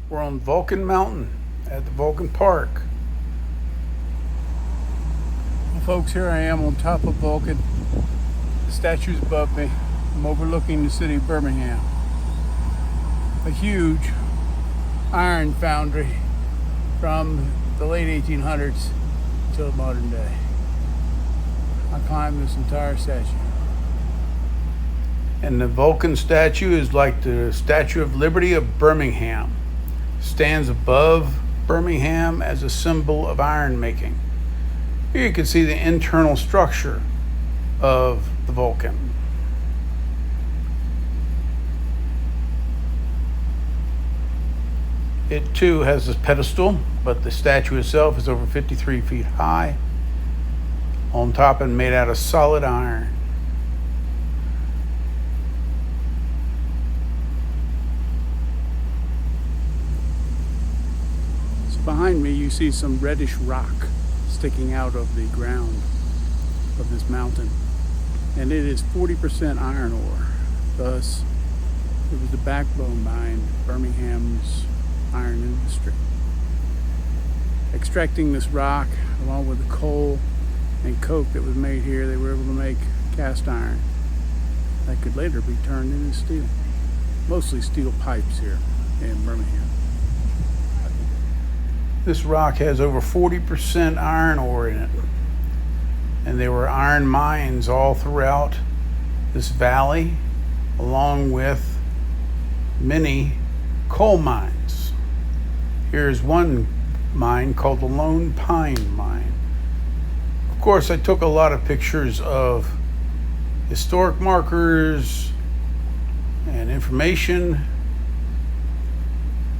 We're on Vulcan Mountain at the Vulcan Park. Well, folks, here I am on top of Vulcan. The statue's above me. I'm overlooking the city of Birmingham. A huge iron foundry from the late 1800s till modern day. I climbed this entire statue. And the Vulcan statue is like the Statue of Liberty of Birmingham. Stands above Birmingham as a symbol of iron making. Here you can see the internal structure of the Vulcan. It too has a pedestal, but the statue itself is over 53 feet high, on top and made out of solid iron. So behind me you see some reddish rock sticking out of the ground of this mountain, and it is 40% iron ore. Thus, it was the backbone behind Birmingham's iron industry. Extracting this rock along with the coal and coke that was made here, they were able to make cast iron that could later be turned into steel. Mostly steel pipes here in Birmingham. This rock has over 40% iron ore in it, and there were iron mines all throughout this valley, along with many coal mines. Here's one mine called the Lone Pine Mine. Of course, I took a lot of pictures of historic markers and information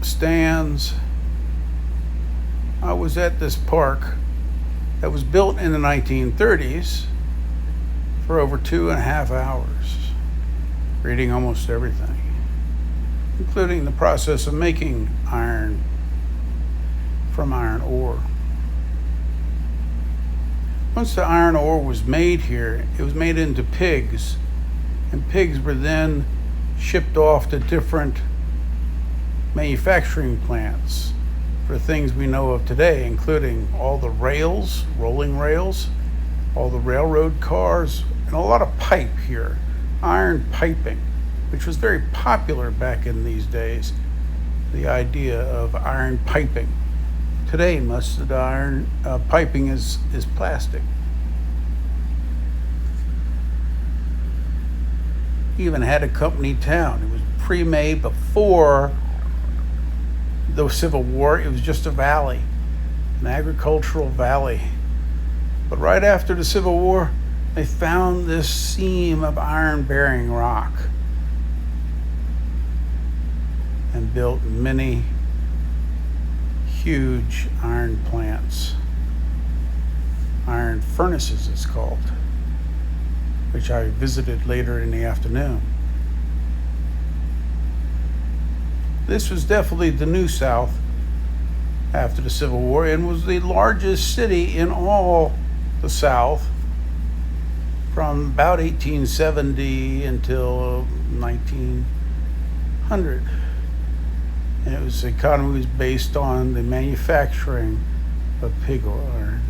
stands. I was at this park that was built in the 1930s for over 2.5 hours, reading almost everything, including the process of making iron from iron ore. Once the iron ore was made here, it was made into pigs, and pigs were then shipped off to different manufacturing plants for things we know of today, including all the rails, rolling rails, all the railroad cars, and a lot of pipe here, iron piping, which was very popular back in these days, the idea of iron piping. Today, most of the iron piping is plastic. Even had a company town. It was pre-made before the Civil War. It was just a valley, an agricultural valley. But right after the Civil War, they found this seam of iron-bearing rock and built many huge iron plants, iron furnaces it's called, which I visited later in the afternoon. This was definitely the New South after the Civil War, and was the largest city in all the South from about 1870 until 1900. And the economy was based on the manufacturing of pig iron.